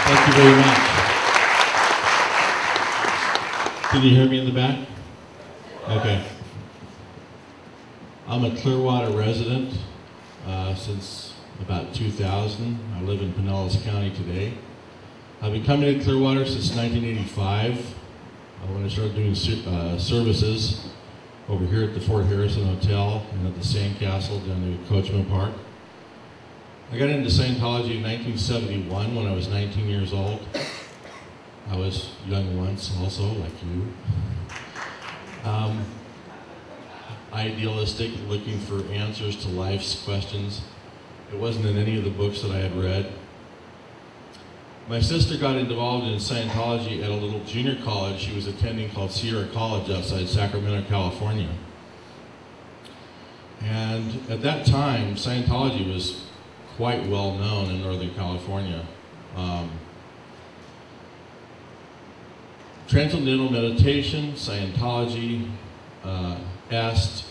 Thank you very much. Can you hear me in the back? Okay. I'm a Clearwater resident since about 2000. I live in Pinellas County today. I've been coming to Clearwater since 1985 when I started doing services over here at the Fort Harrison Hotel and at the Sandcastle down there at Coachman Park. I got into Scientology in 1971 when I was 19 years old. I was young once also, like you. Idealistic, looking for answers to life's questions. It wasn't in any of the books that I had read. My sister got involved in Scientology at a little junior college she was attending called Sierra College outside Sacramento, California. And at that time, Scientology was quite well known in Northern California. Transcendental meditation, Scientology, est.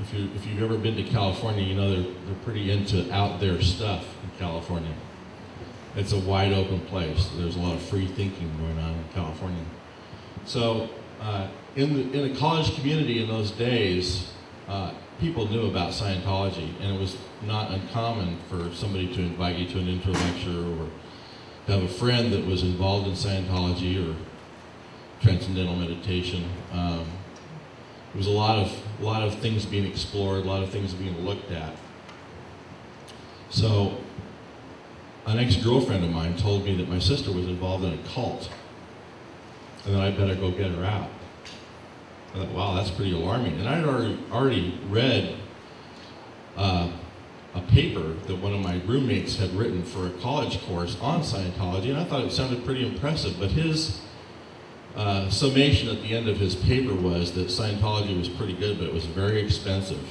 If you've ever been to California, you know they're pretty into out there stuff in California. It's a wide open place. There's a lot of free thinking going on in California. So in the college community in those days, people knew about Scientology, and it was not uncommon for somebody to invite you to an intro lecture or to have a friend that was involved in Scientology or transcendental meditation. There was a lot of things being explored, a lot of things being looked at. So an ex-girlfriend of mine told me that my sister was involved in a cult, and that I better go get her out. I thought, wow, that's pretty alarming. And I had already read a paper that one of my roommates had written for a college course on Scientology, and I thought it sounded pretty impressive, but his summation at the end of his paper was that Scientology was pretty good, but it was very expensive.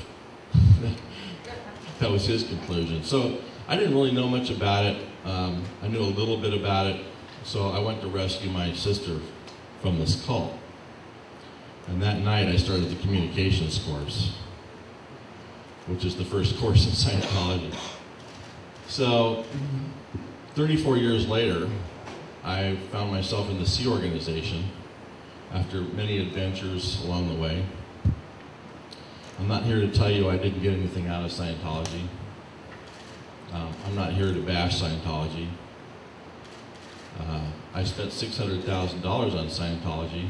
That was his conclusion. So I didn't really know much about it. I knew a little bit about it, so I went to rescue my sister from this cult. And that night I started the communications course, which is the first course in Scientology. So 34 years later, I found myself in the Sea Organization after many adventures along the way. I'm not here to tell you I didn't get anything out of Scientology. I'm not here to bash Scientology. I spent $600,000 on Scientology,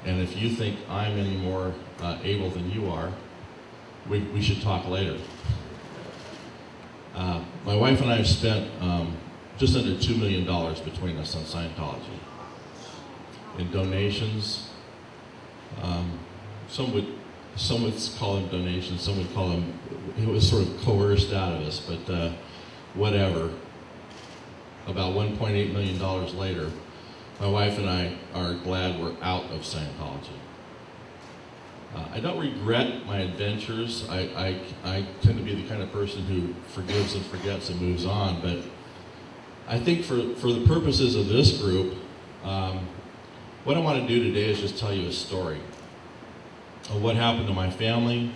and if you think I'm any more able than you are, we should talk later. My wife and I have spent just under $2 million between us on Scientology. In donations, some would call them donations, some would call them, it was sort of coerced out of us, but whatever. About $1.8 million later, my wife and I are glad we're out of Scientology. I don't regret my adventures. I tend to be the kind of person who forgives and forgets and moves on, but I think for the purposes of this group, what I want to do today is just tell you a story of what happened to my family,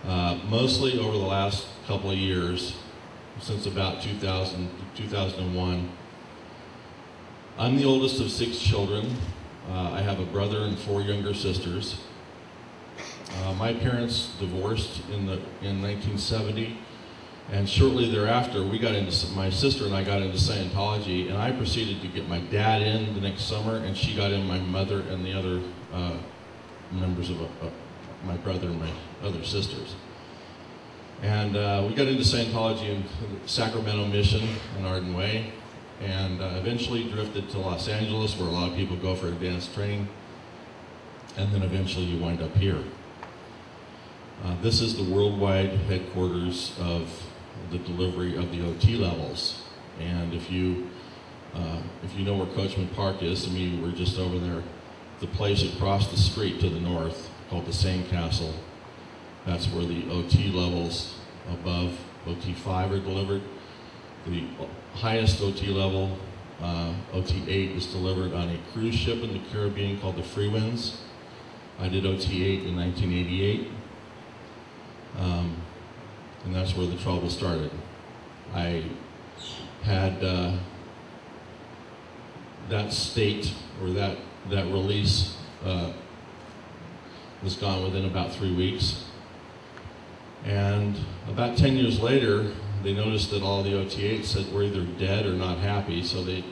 mostly over the last couple of years, since about 2001. I'm the oldest of 6 children. I have a brother and 4 younger sisters. My parents divorced in 1970, and shortly thereafter, my sister and I got into Scientology, and I proceeded to get my dad in the next summer, and she got in my mother and the other members of my brother and my other sisters. And we got into Scientology in Sacramento Mission and Arden Way, and eventually drifted to Los Angeles, where a lot of people go for advanced training, and then eventually you wind up here. This is the worldwide headquarters of the delivery of the OT levels, and if you know where Coachman Park is, some of you were just over there, the place across the street to the north called the Sandcastle. That's where the OT levels above OT5 are delivered. The highest OT level, OT8, is delivered on a cruise ship in the Caribbean called the Freewinds. I did OT8 in 1988, and that's where the trouble started. I had that state or that release was gone within about 3 weeks. And about 10 years later, they noticed that all the OT8s were either dead or not happy, so they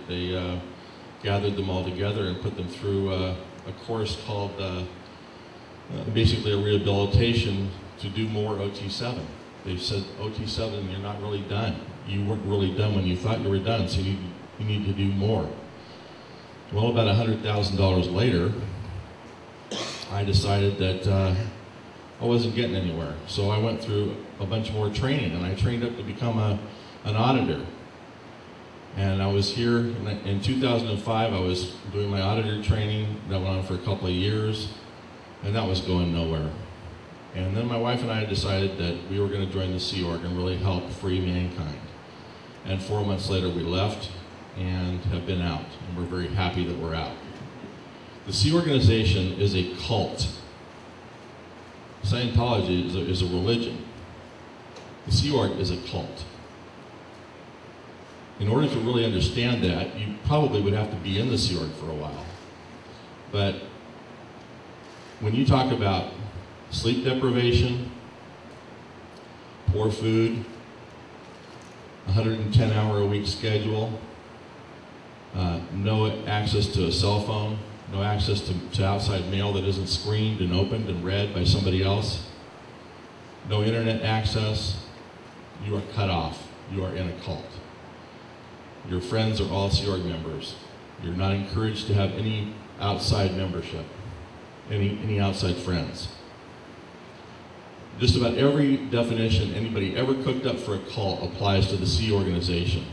gathered them all together and put them through a course called basically a rehabilitation to do more OT7. They said, OT7, you're not really done. You weren't really done when you thought you were done, so you need to do more. Well, about $100,000 later, I decided that I wasn't getting anywhere. So I went through a bunch more training, and I trained up to become an auditor. And I was here in 2005, I was doing my auditor training. That went on for a couple of years, and that was going nowhere. And then my wife and I decided that we were going to join the Sea Org and really help free mankind. And 4 months later, we left and have been out, and we're very happy that we're out. The Sea Organization is a cult. Scientology is a religion. The Sea Org is a cult. In order to really understand that, you probably would have to be in the Sea Org for a while. But when you talk about sleep deprivation, poor food, 110-hour-a-week schedule, no access to a cell phone, no access to outside mail that isn't screened and opened and read by somebody else, no internet access, you are cut off. You are in a cult. Your friends are all Sea Org members. You're not encouraged to have any outside membership, any outside friends. Just about every definition anybody ever cooked up for a cult applies to the Sea Organization.